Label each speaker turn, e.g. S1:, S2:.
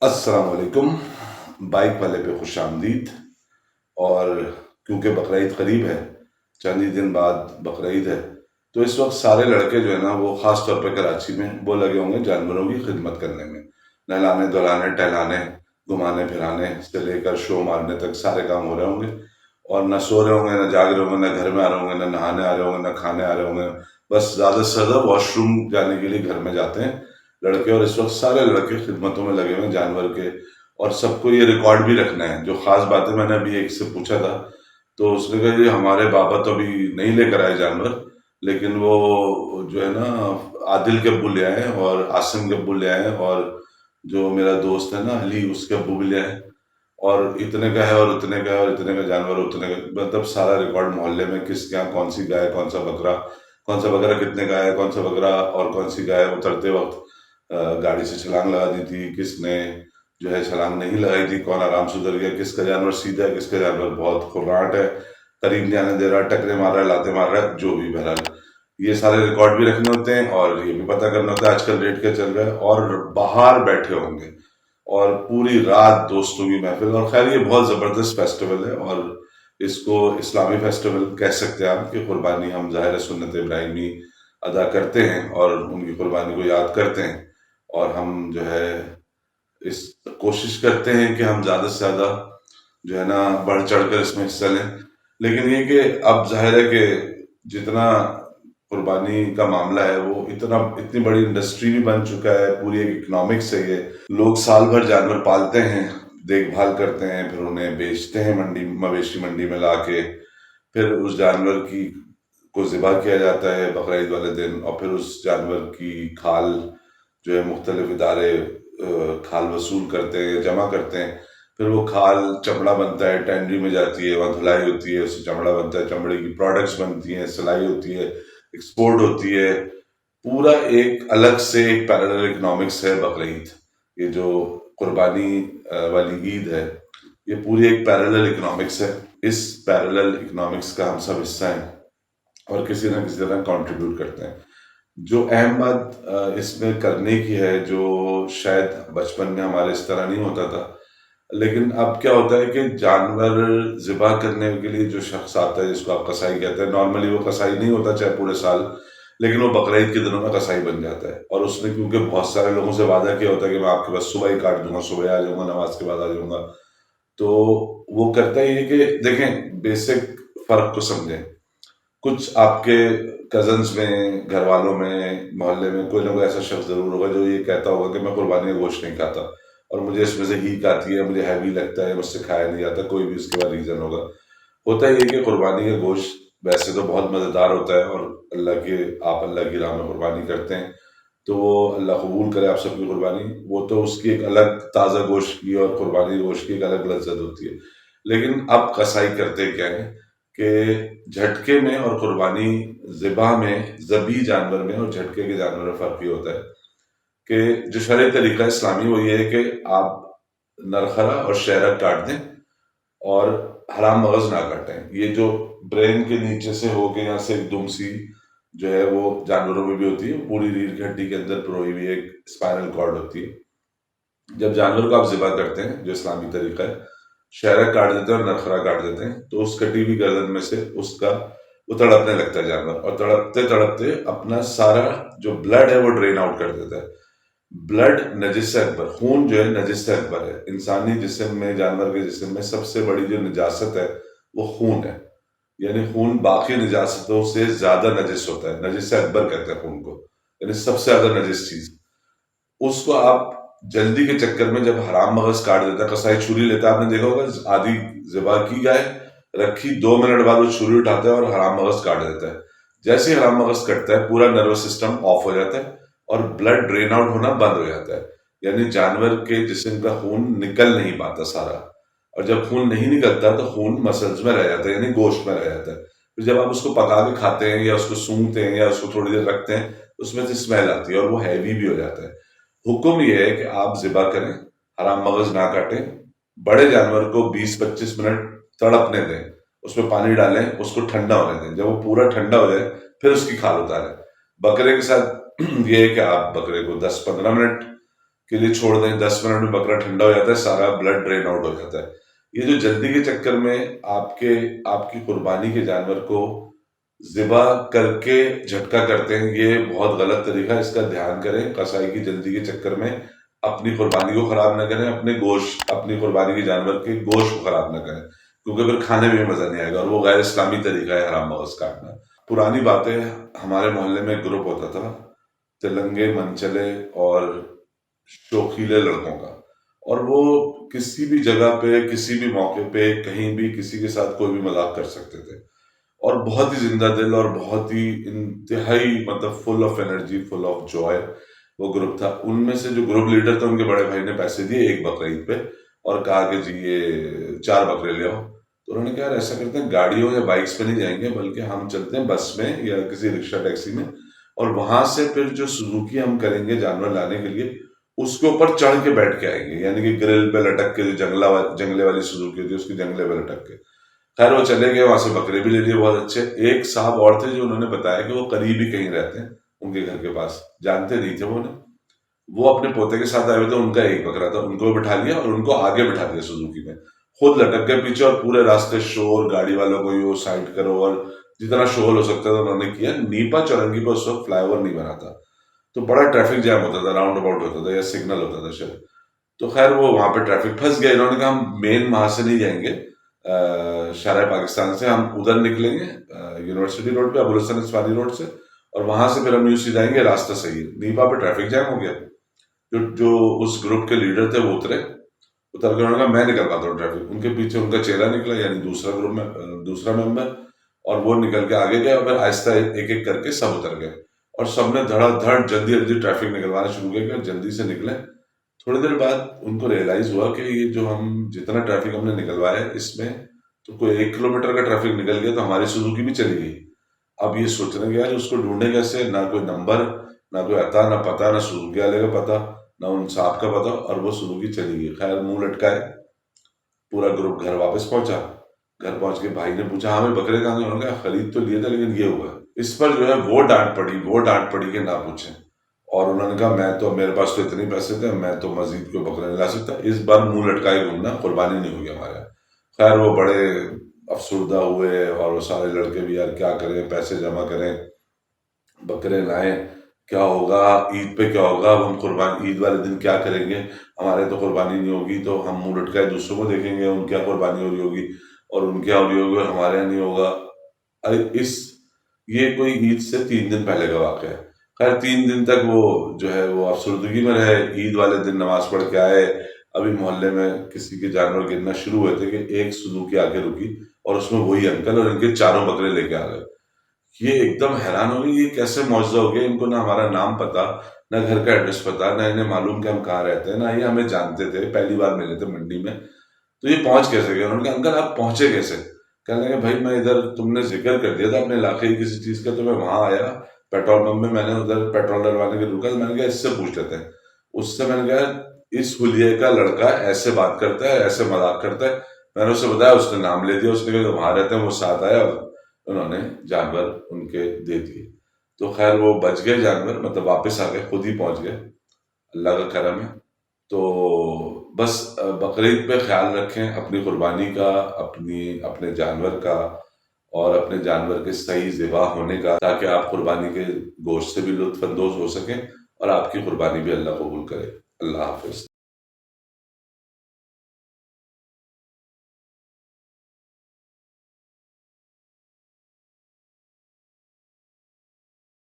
S1: السلام علیکم۔ بائک والے پہ خوش آمدید۔ اور کیونکہ بقرعید قریب ہے، چند ہی دن بعد بقرعید ہے، تو اس وقت سارے لڑکے جو ہے نا وہ خاص طور پہ کراچی میں وہ لگے ہوں گے جانوروں کی خدمت کرنے میں، نہلانے دھلانے ٹہلانے گھمانے پھرانے سے لے کر شو مارنے تک سارے کام ہو رہے ہوں گے، اور نہ سو رہے ہوں گے، نہ جاگ رہے ہوں گے، نہ گھر میں آ رہے ہوں گے، نہ نہانے آ رہے ہوں گے، نہ کھانے آ رہے ہوں گے، بس زیادہ سے زیادہ واش روم جانے کے لیے گھر میں جاتے ہیں لڑکے، اور اس وقت سارے لڑکے خدمتوں میں لگے ہوئے ہیں جانور کے، اور سب کو یہ ریکارڈ بھی رکھنا ہے جو خاص باتیں میں نے ابھی ایک سے پوچھا تھا، تو اس نے کہا یہ ہمارے بابا تو ابھی نہیں لے کر آئے جانور، لیکن وہ جو ہے نا عادل کے ابو لے آئے اور عاصم کے ابو لے آئے، اور جو میرا دوست ہے نا علی اس کے ابو بھی لے آئے، اور اتنے کا ہے اور اتنے کا ہے اور اتنے کا جانور اتنے کا، مطلب سارا ریکارڈ محلے میں کس کے یہاں کون سی گائے کون سا بکرا کتنے کا ہے، کون سا بکرا اور کون سی گائے اترتے وقت گاڑی سے چھلانگ لگا دی تھی، کس نے جو ہے چھلانگ نہیں لگائی تھی، کون آرام سے اتر گیا، کس کا جانور سیدھا ہے، کس کا جانور بہت کھرراٹ ہے، قریب نہیں آنے دے رہا، ٹکرے مار رہا ہے، لاتے مار رہا ہے، جو بھی بہرحال یہ سارے ریکارڈ بھی رکھنے ہوتے ہیں، اور یہ بھی پتہ کرنا ہوتا ہے آج کل ریٹ کیا چل رہا ہے، اور باہر بیٹھے ہوں گے اور پوری رات دوستوں کی محفل، اور خیر یہ بہت زبردست فیسٹیول ہے، اور اس کو اسلامی فیسٹیول کہہ سکتے ہیں آپ کہ قربانی ہم ظاہر سنت ابراہیمی ادا کرتے ہیں اور ان کی قربانی کو یاد کرتے ہیں، اور ہم جو ہے اس کوشش کرتے ہیں کہ ہم زیادہ سے زیادہ جو ہے نا بڑھ چڑھ کر اس میں حصہ لیں، لیکن یہ کہ اب ظاہر ہے کہ جتنا قربانی کا معاملہ ہے وہ اتنی بڑی انڈسٹری بھی بن چکا ہے، پوری ایک اکنامکس ہے یہ، لوگ سال بھر جانور پالتے ہیں، دیکھ بھال کرتے ہیں، پھر انہیں بیچتے ہیں منڈی مویشی منڈی میں لا کے، پھر اس جانور کی کو ذبح کیا جاتا ہے بقرعید والے دن، اور پھر اس جانور کی کھال جو ہے مختلف ادارے کھال وصول کرتے ہیں، جمع کرتے ہیں، پھر وہ کھال چمڑا بنتا ہے، ٹینڈری میں جاتی ہے، وہاں دھلائی ہوتی ہے، اس سے چمڑا بنتا ہے، چمڑے کی پروڈکٹس بنتی ہیں، سلائی ہوتی ہے، ایکسپورٹ ہوتی ہے، پورا ایک الگ سے ایک پیرلل اکنامکس ہے بقرعید، یہ جو قربانی والی عید ہے یہ پوری ایک پیرلل اکنامکس ہے، اس پیرلل اکنامکس کا ہم سب حصہ ہیں اور کسی نہ کسی طرح کنٹریبیوٹ کرتے ہیں۔ جو اہم بات اس میں کرنے کی ہے، جو شاید بچپن میں ہمارے اس طرح نہیں ہوتا تھا، لیکن اب کیا ہوتا ہے کہ جانور ذبح کرنے کے لیے جو شخص آتا ہے جس کو آپ قصائی کہتے ہیں، نارملی وہ قصائی نہیں ہوتا چاہے پورے سال، لیکن وہ بقرعید کے دنوں میں قصائی بن جاتا ہے، اور اس نے کیونکہ بہت سارے لوگوں سے وعدہ کیا ہوتا ہے کہ میں آپ کے پاس صبح ہی کاٹ دوں گا، صبح آ جاؤں گا، نماز کے بعد آ جاؤں گا، تو وہ کرتا ہی ہے کہ دیکھیں بیسک فرق کو سمجھیں، کچھ آپ کے کزنس میں، گھر والوں میں، محلے میں کوئی نہ کوئی ایسا شخص ضرور ہوگا جو یہ کہتا ہوگا کہ میں قربانی کا گوشت نہیں کھاتا، اور مجھے اس میں سے ہیک آتی ہے، مجھے ہیوی لگتا ہے، مجھ سے کھایا نہیں جاتا، کوئی بھی اس کے بعد ریزن ہوگا۔ ہوتا ہی ہے کہ قربانی کا گوشت ویسے تو بہت مزیدار ہوتا ہے، اور آپ اللہ کی راہ میں قربانی کرتے ہیں تو وہ اللہ قبول کرے آپ سب کی قربانی، وہ تو اس کی ایک الگ تازہ گوشت کی اور قربانی گوشت کی ایک الگ لذت ہوتی ہے، لیکن اب قصائی کرتے کیا ہے کہ جھٹکے میں اور قربانی ذبح میں، ذبی جانور میں اور جھٹکے کے جانور میں فرق یہ ہوتا ہے کہ جو شرعی طریقہ اسلامی وہ یہ ہے کہ آپ نرخرا اور شہرک کاٹ دیں اور حرام مغز نہ کاٹیں، یہ جو برین کے نیچے سے ہو کے یہاں سے ایک دم سی جو ہے وہ جانوروں میں بھی ہوتی ہے، پوری ریڑھ کی ہڈی کے اندر پروئی ہوئی ایک اسپائنل کارڈ ہوتی ہے، جب جانور کو آپ ذبح کرتے ہیں جو اسلامی طریقہ ہے، شہرک کاٹ دیتے ہیں اور نرخرا کاٹ دیتے ہیں، تو اس کٹی ہوئی گردن میں سے اس کا وہ تڑپنے لگتا ہے جانور، اور تڑپتے تڑپتے اپنا سارا جو بلڈ ہے وہ ڈرین آؤٹ کر دیتا ہے۔ بلڈ نجس سے اکبر، خون جو ہے نجس سے اکبر ہے، انسانی جسم میں، جانور کے جسم میں سب سے بڑی جو نجاست ہے وہ خون ہے، یعنی خون باقی نجاستوں سے زیادہ نجس ہوتا ہے، نجس سے اکبر کہتے ہیں خون کو، یعنی سب سے زیادہ نجس چیز، اس کو آپ جلدی کے چکر میں جب حرام مغز کاٹ دیتا ہے، قصائی چھری لیتا ہے، آپ نے دیکھا ہوگا آدھی ذبح کی گائے رکھی 2 منٹ بعد وہ چھری اٹھاتا ہے اور حرام مغز کاٹ دیتا ہے، جیسے ہی حرام مغز کٹتا ہے پورا نروس سسٹم آف ہو جاتا ہے اور بلڈ ڈرین آؤٹ ہونا بند ہو جاتا ہے، یعنی جانور کے جسم کا خون نکل نہیں پاتا سارا، اور جب خون نہیں نکلتا تو خون مسلز میں رہ جاتا ہے، یعنی گوشت میں رہ جاتا ہے، پھر جب آپ اس کو پکا کے کھاتے ہیں یا اس کو سونگتے ہیں یا اس کو تھوڑی دیر رکھتے ہیں اس میں سے اسمیل آتی ہے اور وہ ہیوی بھی ہو جاتا ہے۔ حکم یہ ہے کہ آپ ذبح کریں، حرام مغز نہ کاٹیں، بڑے جانور کو 20-25 منٹ تڑپنے دیں، اس میں پانی ڈالیں، اس کو ٹھنڈا ہونے دیں، جب وہ پورا ٹھنڈا ہو جائے پھر اس کی کھال اتاریں۔ بکرے کے ساتھ یہ ہے کہ آپ بکرے کو 10-15 منٹ کے لیے چھوڑ دیں، 10 منٹ میں بکرا ٹھنڈا ہو جاتا ہے، سارا بلڈ ڈرین آؤٹ ہو جاتا ہے۔ یہ جو جلدی کے چکر میں آپ کی قربانی کے جانور کو ذبح کر کے جھٹکا کرتے ہیں، یہ بہت غلط طریقہ ہے، اس کا دھیان کریں، قصائی کی جلدی کے چکر میں اپنی قربانی کو خراب نہ کریں، اپنی قربانی کے جانور کے گوشت کو خراب نہ کریں، کیونکہ پھر کھانے میں مزہ نہیں آئے گا، اور وہ غیر اسلامی طریقہ ہے حرام مغز کاٹنا۔ پرانی باتیں، ہمارے محلے میں ایک گروپ ہوتا تھا، تلنگے منچلے اور شوخیلے لڑکوں کا، اور وہ کسی بھی جگہ پہ، کسی بھی موقع پہ، کہیں بھی کسی کے ساتھ کوئی بھی مذاق کر سکتے تھے، اور بہت ہی زندہ دل اور بہت ہی انتہائی مطلب full of energy, full of joy وہ گروپ تھا۔ ان میں سے جو گروپ لیڈر تھا، ان کے بڑے بھائی نے پیسے دیے ایک بقرعید پہ اور کہا کہ جی یہ 4 بکرے لے آؤ۔ تو انہوں نے کہا یار ایسا کرتے ہیں، گاڑیوں یا بائکس پہ نہیں جائیں گے، بلکہ ہم چلتے ہیں بس میں یا کسی رکشہ ٹیکسی میں، اور وہاں سے پھر جو سوزوکی ہم کریں گے جانور لانے کے لیے، اس کے اوپر چڑھ کے بیٹھ کے آئیں گے، یعنی کہ گرل پہ لٹک کے، جو جنگلے والی سوزوکی ہوتی ہے اس کی جنگلے پہ لٹک کے۔ خیر وہ چلے گئے، وہاں سے بکرے بھی لے لیے بہت اچھے۔ ایک صاحب اور تھے جو انہوں نے بتایا کہ وہ قریب ہی کہیں رہتے ہیں، ان کے گھر کے پاس، جانتے نہیں تھے وہ انہیں، وہ اپنے پوتے کے ساتھ آئے ہوئے تھے، ان کا ایک بکرا تھا، ان کو بٹھا لیا اور ان کو آگے بٹھا دیا سوزوکی میں، خود لٹک گئے پیچھے، اور پورے راستے شور، گاڑی والوں کو یہ سائڈ کرو، اور جتنا شور ہو سکتا تھا انہوں نے کیا۔ نیپا چورنگی پہ اس وقت فلائی اوور نہیں بنا تھا، تو بڑا ٹریفک جام ہوتا تھا، راؤنڈ اباؤٹ ہوتا تھا یا سگنل ہوتا تھا شاید، تو خیر وہ وہاں پہ ٹریفک پھنس گیا۔ انہوں نے کہا ہم مین وہاں سے نہیں جائیں گے، شارع پاکستان سے، ہم ادھر نکلیں گے یونیورسٹی روڈ پہ، ابوالحسن اصفہانی روڈ سے، اور وہاں سے پھر ہم یوں جائیں گے، راستہ صحیح ہے۔ نیپا پہ ٹریفک جام ہو گیا، جو اس گروپ کے لیڈر تھے وہ اتر کے انہوں نے کہا میں نکلواتا ہوں ٹریفک۔ ان کے پیچھے ان کا چیلا نکلا، یعنی دوسرا گروپ میں دوسرا ممبر، اور وہ نکل کے آگے گیا، اور پھر آہستہ ایک ایک کر کے سب اتر گئے، اور سب نے دھڑا دھڑ جلدی جلدی ٹریفک نکلوانا شروع کیا کہ جلدی سے نکلیں۔ تھوڑی دیر بعد ان کو ریئلائز ہوا کہ یہ جو ہم جتنا ٹریفک ہم نے نکلوایا ہے، اس میں تو کوئی 1 کلومیٹر کا ٹریفک نکل گیا، تو ہماری سوزوکی بھی چلی گئی۔ اب یہ سوچنے گیا اس کو ڈھونڈے کیسے، نہ کوئی نمبر، نہ کوئی عطا، نہ پتہ، نہ سوزوکی والے کا پتہ، نہ ان صاحب کا پتہ، اور وہ سوزوکی چلی گئی۔ خیر منہ لٹکائے پورا گروپ گھر واپس پہنچا۔ گھر پہنچ کے بھائی نے پوچھا ہمیں بکرے کہاں گئے؟ انہوں نے کہا خرید تو لیے تھے لیکن یہ ہوا۔ اس پر جو ہے وہ ڈانٹ پڑی کہ نہ پوچھیں، اور انہوں نے کہا میں تو، میرے پاس تو اتنے پیسے تھے، میں تو مزید کوئی بکرا نہیں لا سکتا، اس بار منہ لٹکائے گھومنا، قربانی نہیں ہوگی ہمارے۔ خیر وہ بڑے افسردہ ہوئے، اور وہ سارے لڑکے بھی یار کیا کریں، پیسے جمع کریں، بکرے لائیں، کیا ہوگا عید پہ، کیا ہوگا، اب ہم قربانی عید والے دن کیا کریں گے، ہمارے تو قربانی نہیں ہوگی، تو ہم منہ لٹکائے دوسروں کو دیکھیں گے ان کیا قربانی ہو رہی ہوگی، اور ان کیا ہو رہی ہوگی اور ہمارے یہاں نہیں ہوگا۔ یہ کوئی عید سے 3 دن پہلے کا واقعہ ہے۔ خیر 3 دن تک وہ جو ہے وہ افسردگی میں رہے۔ عید والے دن نماز پڑھ کے آئے، ابھی محلے میں کسی کے جانور گرنا شروع ہوئے تھے کہ ایک سوزوکی آ کے رکی، اور اس میں وہی انکل اور ان کے 4 بکرے لے کے آ گئے۔ یہ ایک دم حیران ہو گئی، یہ کیسے معجزہ ہو گیا، ان کو نہ ہمارا نام پتا، نہ گھر کا ایڈریس پتا، نہ انہیں معلوم کہ ہم کہاں رہتے ہیں، نہ یہ ہمیں جانتے تھے، پہلی بار ملے تھے منڈی میں، تو یہ پہنچ کیسے گئے؟ انہوں نے کہا انکل آپ پہنچے کیسے؟ کہنے لگے بھائی میں ادھر، تم نے ذکر کر دیا تھا اپنے علاقے کی کسی چیز کا، تو میں وہاں آیا پیٹرول پمپ میں، میں نے ادھر پیٹرول ڈلوانے کے رکا، میں نے کہا اس سے پوچھ لیتے ہیں۔ اس سے میں نے کہا اس حلیے کا لڑکا ایسے بات کرتا ہے، ایسے مذاق کرتا ہے، میں نے اسے بتایا، اس نے نام لے دیا، اس نے کہا وہاں رہتے ہیں، وہ ساتھ آیا، اور انہوں نے جانور ان کے دے دیے۔ تو خیر وہ بچ گئے جانور، مطلب واپس آ گئے، خود ہی پہنچ گئے، اللہ کا کرم ہے۔ تو بس بقرعید پہ خیال رکھیں اپنی قربانی کا، اپنے جانور کا، اور اپنے جانور کے صحیح ذبح ہونے کا، تاکہ آپ قربانی کے گوشت سے بھی لطف اندوز ہو سکیں، اور آپ کی قربانی بھی اللہ قبول کرے۔ اللہ حافظ۔